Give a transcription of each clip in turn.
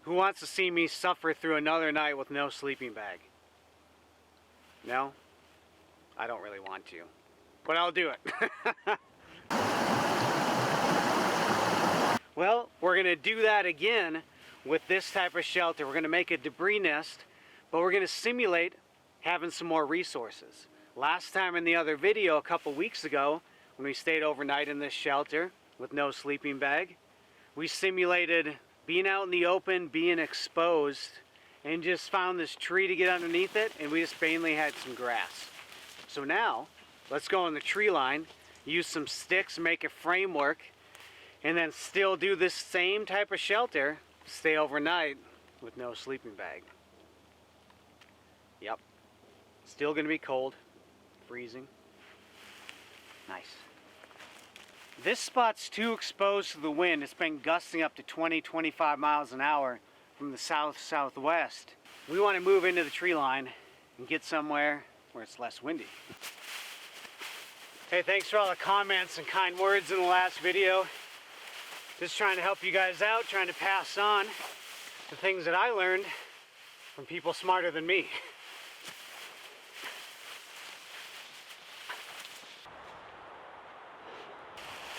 Who wants to see me suffer through another night with no sleeping bag? No? I don't really want to, but I'll do it. Well, we're gonna do that again with this type of shelter. We're gonna make a debris nest, but we're gonna simulate having some more resources. Last time in the other video, a couple weeks ago, when we stayed overnight in this shelter with no sleeping bag, we simulated being out in the open, being exposed, and just found this tree to get underneath it, and we just mainly had some grass. So now, let's go on the tree line, use some sticks, make a framework, and then still do this same type of shelter, stay overnight with no sleeping bag. Yep. Still gonna be cold, freezing. Nice. This spot's too exposed to the wind. It's been gusting up to 20-25 miles an hour from the south-southwest. We want to move into the tree line and get somewhere where it's less windy. Hey, thanks for all the comments and kind words in the last video. Just trying to help you guys out, trying to pass on the things that I learned from people smarter than me.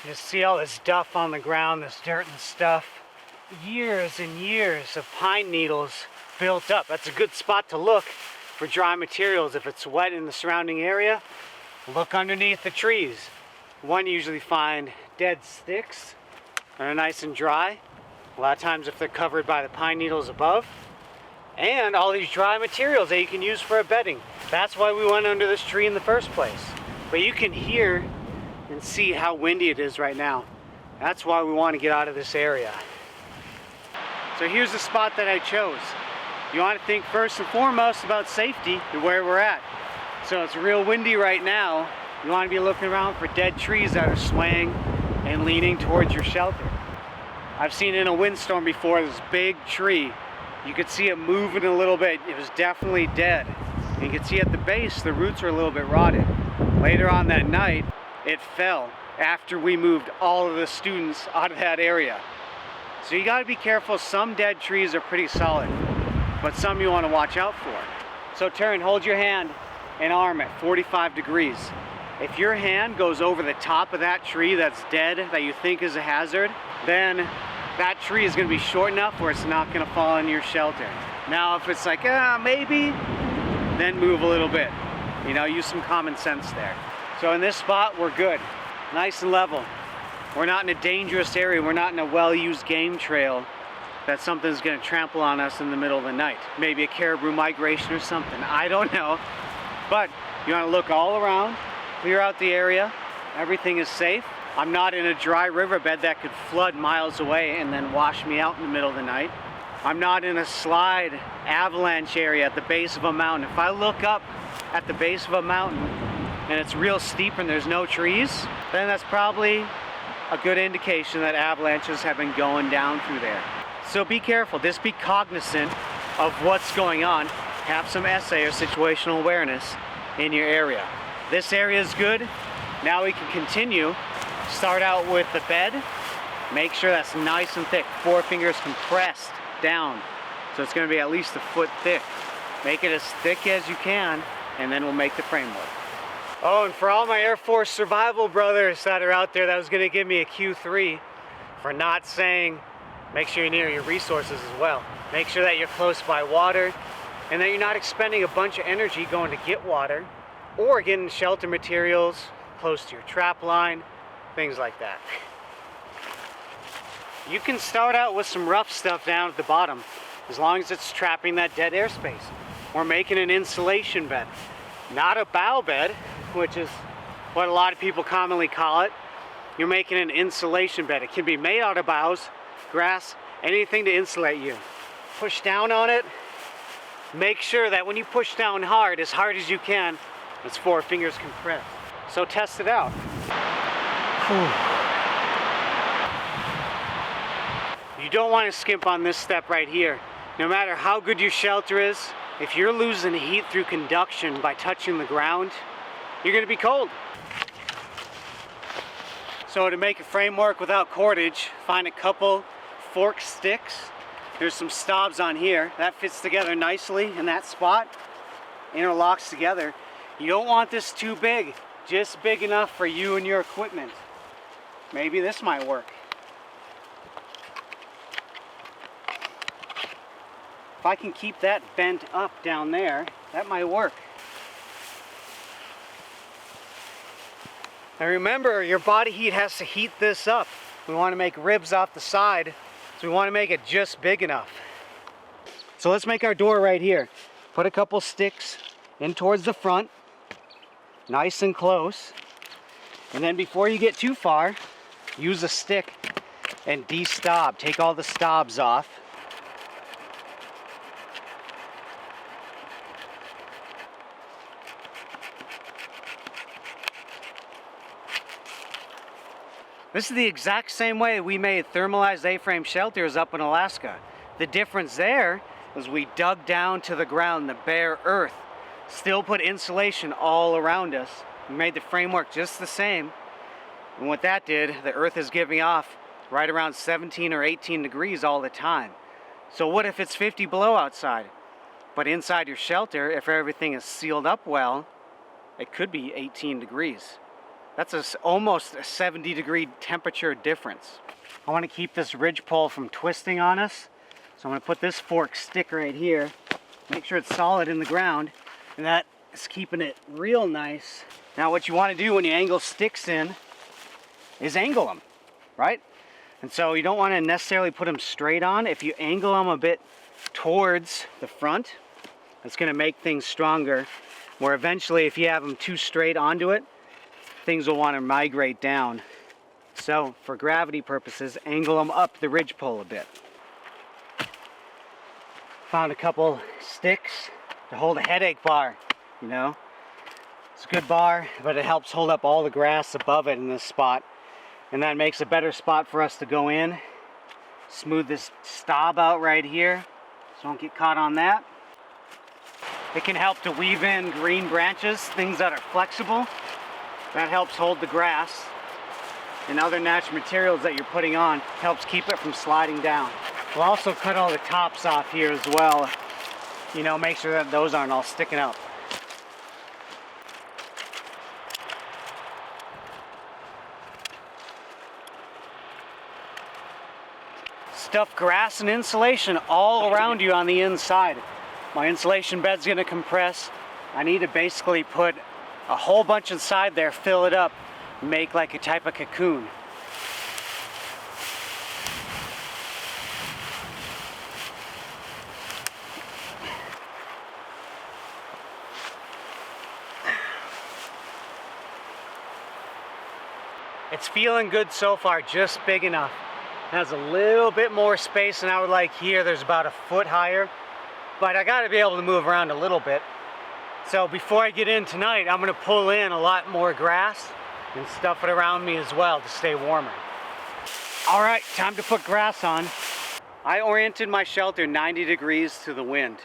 You see all this stuff on the ground, this dirt and stuff. Years and years of pine needles built up. That's a good spot to look for dry materials. If it's wet in the surrounding area, look underneath the trees. One, usually find dead sticks that are nice and dry. A lot of times if they're covered by the pine needles above. And all these dry materials that you can use for a bedding. That's why we went under this tree in the first place. But you can hear and see how windy it is right now. That's why we want to get out of this area. So here's the spot that I chose. You want to think first and foremost about safety and where we're at. So it's real windy right now. You want to be looking around for dead trees that are swaying and leaning towards your shelter. I've seen in a windstorm before this big tree. You could see it moving a little bit. It was definitely dead. And you could see at the base the roots were a little bit rotted. Later on that night, it fell after we moved all of the students out of that area. So you got to be careful. Some dead trees are pretty solid, but some you want to watch out for. So turn, hold your hand and arm at 45 degrees. If your hand goes over the top of that tree that's dead, that you think is a hazard, then that tree is going to be short enough where it's not going to fall in your shelter. Now if it's like, maybe, then move a little bit. You know, use some common sense there. So in this spot, we're good. Nice and level. We're not in a dangerous area. We're not in a well-used game trail that something's going to trample on us in the middle of the night. Maybe a caribou migration or something. I don't know. But you want to look all around, clear out the area. Everything is safe. I'm not in a dry riverbed that could flood miles away and then wash me out in the middle of the night. I'm not in a slide avalanche area at the base of a mountain. If I look up at the base of a mountain and it's real steep and there's no trees, then that's probably a good indication that avalanches have been going down through there. So be careful, just be cognizant of what's going on. Have some ESEE or situational awareness in your area. This area is good. Now we can continue. Start out with the bed. Make sure that's nice and thick. 4 fingers compressed down. So it's going to be at least a foot thick. Make it as thick as you can, and then we'll make the framework. Oh, and for all my Air Force survival brothers that are out there that was going to give me a Q3 for not saying make sure you're near your resources as well. Make sure that you're close by water and that you're not expending a bunch of energy going to get water or getting shelter materials close to your trap line, things like that. You can start out with some rough stuff down at the bottom as long as it's trapping that dead airspace. We're making an insulation bed, not a bow bed, which is what a lot of people commonly call it. You're making an insulation bed. It can be made out of boughs, grass, anything to insulate you. Push down on it. Make sure that when you push down hard as you can, it's 4 fingers compressed. So test it out. You don't want to skimp on this step right here. No matter how good your shelter is, if you're losing heat through conduction by touching the ground, you're going to be cold. So to make a framework without cordage, find a couple forked sticks There's some stobs on here. That fits together nicely in that spot. Interlocks together. You don't want this too big. Just big enough for you and your equipment. Maybe this might work. If I can keep that bent up down there, that might work. And remember, your body heat has to heat this up. We want to make ribs off the side, so we want to make it just big enough. So let's make our door right here. Put a couple sticks in towards the front, nice and close. And then before you get too far, use a stick and de-stob. Take all the stobs off. This is the exact same way we made thermalized A-frame shelters up in Alaska. The difference there was we dug down to the ground, the bare earth. Still put insulation all around us. We made the framework just the same. And what that did, the earth is giving off right around 17 or 18 degrees all the time. So what if it's 50 below outside? But inside your shelter, if everything is sealed up well, it could be 18 degrees. That's almost a 70-degree temperature difference. I want to keep this ridge pole from twisting on us. So I'm going to put this fork stick right here. Make sure it's solid in the ground. And that is keeping it real nice. Now what you want to do when you angle sticks in is angle them, right? And so you don't want to necessarily put them straight on. If you angle them a bit towards the front, it's going to make things stronger. Where eventually if you have them too straight onto it, things will want to migrate down. So for gravity purposes, angle them up the ridge pole a bit. Found a couple sticks to hold a headache bar, you know. It's a good bar, but it helps hold up all the grass above it in this spot. And that makes a better spot for us to go in. Smooth this stob out right here, so don't get caught on that. It can help to weave in green branches, things that are flexible. That helps hold the grass and other natural materials that you're putting on, helps keep it from sliding down. We'll also cut all the tops off here as well. You know, make sure that those aren't all sticking up. Stuff grass and insulation all around you on the inside. My insulation bed's gonna compress. I need to basically put a whole bunch inside there, fill it up, make like a type of cocoon. It's feeling good so far, just big enough. It has a little bit more space than I would like here. There's about a foot higher, but I gotta be able to move around a little bit. So before I get in tonight, I'm gonna pull in a lot more grass and stuff it around me as well to stay warmer. All right, time to put grass on. I oriented my shelter 90 degrees to the wind,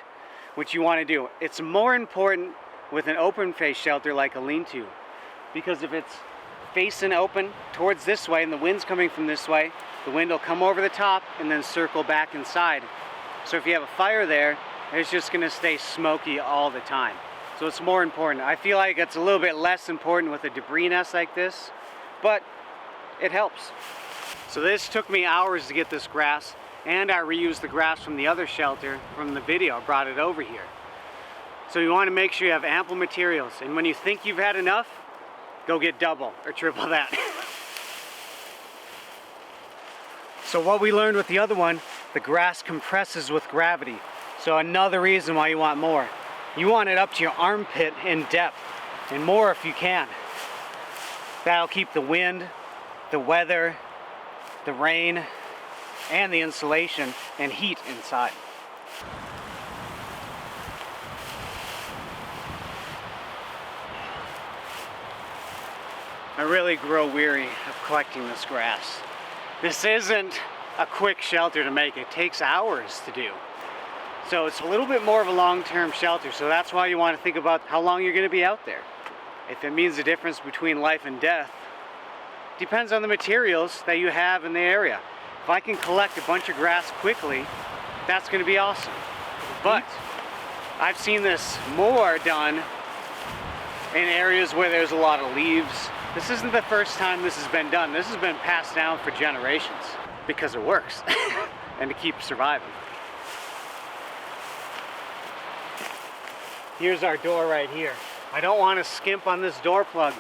which you wanna do. It's more important with an open face shelter like a lean-to, because if it's facing open towards this way and the wind's coming from this way, the wind will come over the top and then circle back inside. So if you have a fire there, it's just gonna stay smoky all the time. So it's more important. I feel like it's a little bit less important with a debris nest like this, but it helps. So this took me hours to get this grass, and I reused the grass from the other shelter from the video. I brought it over here. So you want to make sure you have ample materials, and when you think you've had enough, go get double or triple that. So what we learned with the other one, the grass compresses with gravity. So another reason why you want more. You want it up to your armpit in depth, and more if you can. That'll keep the wind, the weather, the rain, and the insulation and heat inside. I really grow weary of collecting this grass. This isn't a quick shelter to make. It takes hours to do. So it's a little bit more of a long-term shelter, so that's why you want to think about how long you're going to be out there. If it means the difference between life and death, depends on the materials that you have in the area. If I can collect a bunch of grass quickly that's going to be awesome. But I've seen this more done in areas where there's a lot of leaves. This isn't the first time this has been done. This has been passed down for generations because it works and to keep surviving. Here's our door right here. I don't want to skimp on this door plug.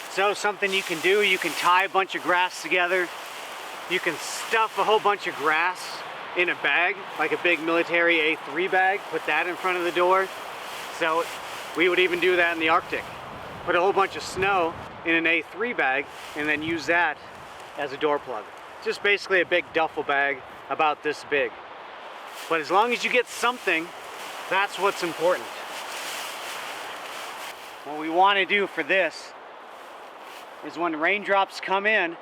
So something you can do, you can tie a bunch of grass together. You can stuff a whole bunch of grass in a bag, like a big military A3 bag, put that in front of the door. So we would even do that in the Arctic. Put a whole bunch of snow in an A3 bag and then use that as a door plug. Just basically a big duffel bag about this big. But as long as you get something, that's what's important. What we want to do for this is when raindrops come in,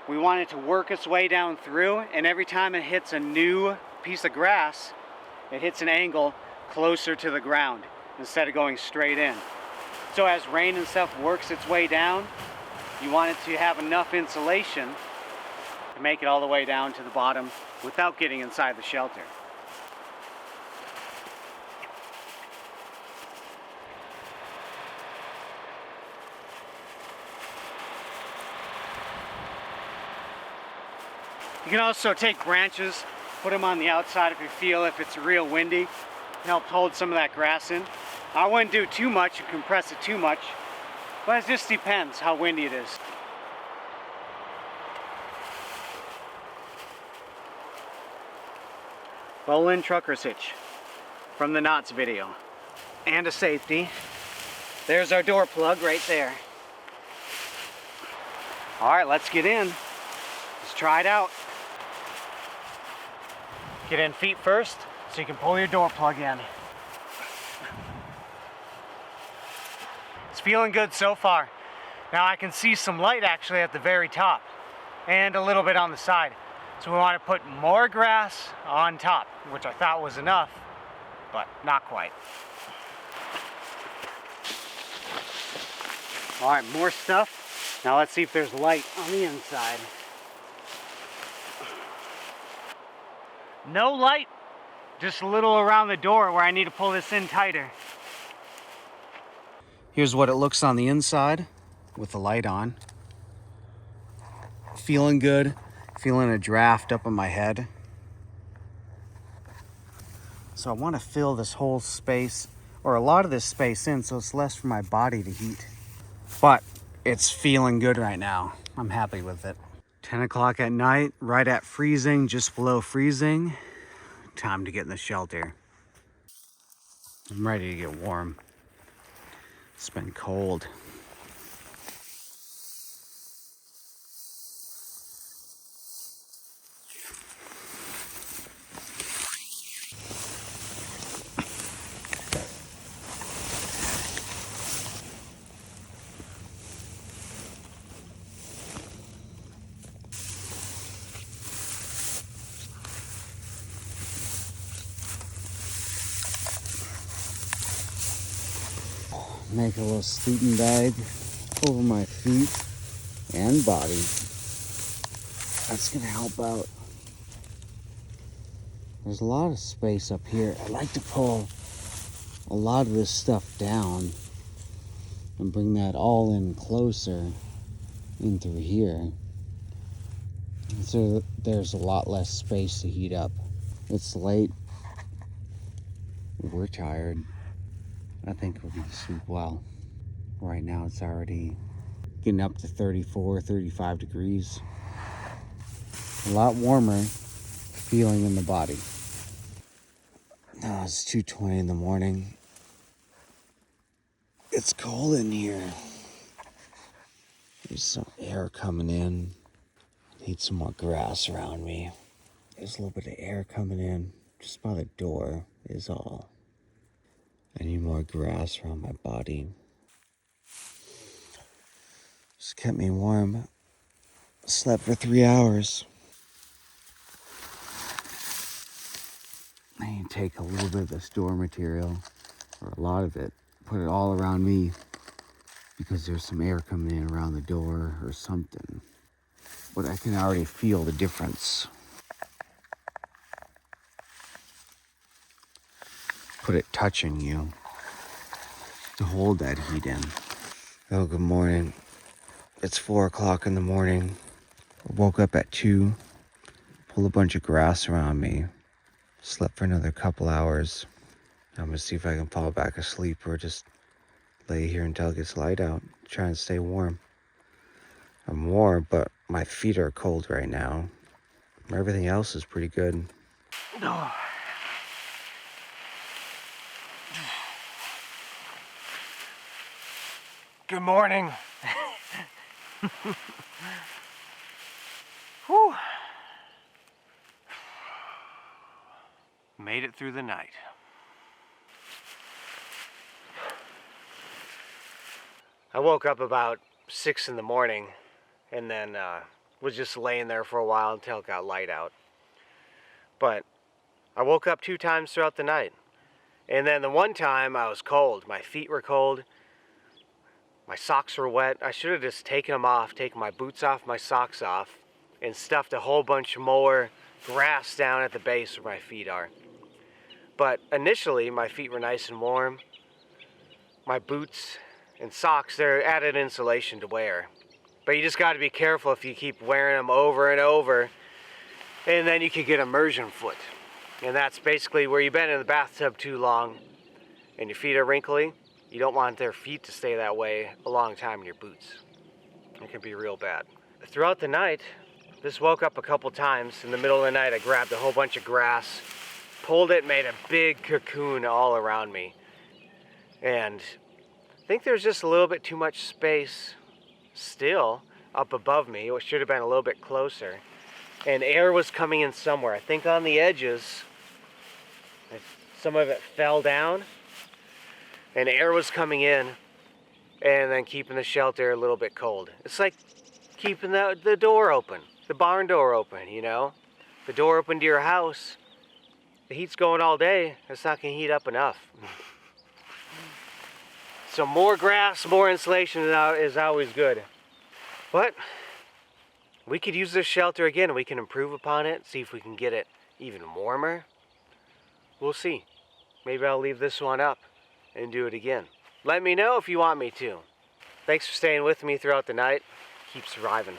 we want it to work its way down through, and every time it hits a new piece of grass, it hits an angle closer to the ground instead of going straight in. So as rain and stuff works its way down, you want it to have enough insulation to make it all the way down to the bottom without getting inside the shelter. You can also take branches, put them on the outside if it's real windy, and help hold some of that grass in. I wouldn't do too much and compress it too much, but it just depends how windy it is. Roll-in trucker's hitch from the Knots video. And a safety. There's our door plug right there. All right, let's get in. Let's try it out. Get in feet first so you can pull your door plug in. It's feeling good so far. Now I can see some light actually at the very top and a little bit on the side. So we want to put more grass on top, which I thought was enough, but not quite. All right, more stuff. Now let's see if there's light on the inside. No light, just a little around the door where I need to pull this in tighter. Here's what it looks on the inside with the light on. Feeling good, feeling a draft up on my head. So I want to fill this whole space, or a lot of this space in, so it's less for my body to heat. But it's feeling good right now. I'm happy with it. 10 o'clock at night, right at freezing, just below freezing. Time to get in the shelter. I'm ready to get warm. It's been cold. Make a little sleeping bag over my feet and body. That's gonna help out. There's a lot of space up here. I like to pull a lot of this stuff down and bring that all in closer in through here. So there's a lot less space to heat up. It's late. We're tired. I think we're gonna sleep well. Right now it's already getting up to 34, 35 degrees. A lot warmer feeling in the body. Now it's 2:20 in the morning. It's cold in here. There's some air coming in. I need some more grass around me. There's a little bit of air coming in just by the door is all. I need more grass around my body. Just kept me warm. Slept for 3 hours. I need to take a little bit of this door material, or a lot of it, put it all around me, because there's some air coming in around the door or something. But I can already feel the difference. put it touching you to hold that heat in. Oh, good morning. It's 4 o'clock in the morning. I woke up at 2, pulled a bunch of grass around me, slept for another couple hours. I'm gonna see if I can fall back asleep or just lay here until it gets light out, try and stay warm. I'm warm, but my feet are cold right now. Everything else is pretty good. Good morning. Whew. Made it through the night. I woke up about 6 in the morning and then was just laying there for a while until it got light out. But I woke up 2 times throughout the night. And then the one time I was cold. My feet were cold. My socks were wet. I should have just taken them off, taken my boots off, my socks off, and stuffed a whole bunch more grass down at the base where my feet are. But initially, my feet were nice and warm. My boots and socks, they're added insulation to wear. But you just got to be careful if you keep wearing them over and over, and then you could get immersion foot. And that's basically where you've been in the bathtub too long and your feet are wrinkly. You don't want their feet to stay that way a long time in your boots. It can be real bad. Throughout the night, just woke up a couple times. In the middle of the night, I grabbed a whole bunch of grass, pulled it, made a big cocoon all around me. And I think there's just a little bit too much space still up above me. It should have been a little bit closer. And air was coming in somewhere. I think on the edges, some of it fell down. And air was coming in and then keeping the shelter a little bit cold. It's like keeping the door open, the barn door open, you know? The door open to your house, the heat's going all day, it's not gonna heat up enough. So more grass, more insulation is always good. But we could use this shelter again. We can improve upon it, see if we can get it even warmer. We'll see. Maybe I'll leave this one up and do it again. Let me know if you want me to. Thanks for staying with me throughout the night. Keep surviving.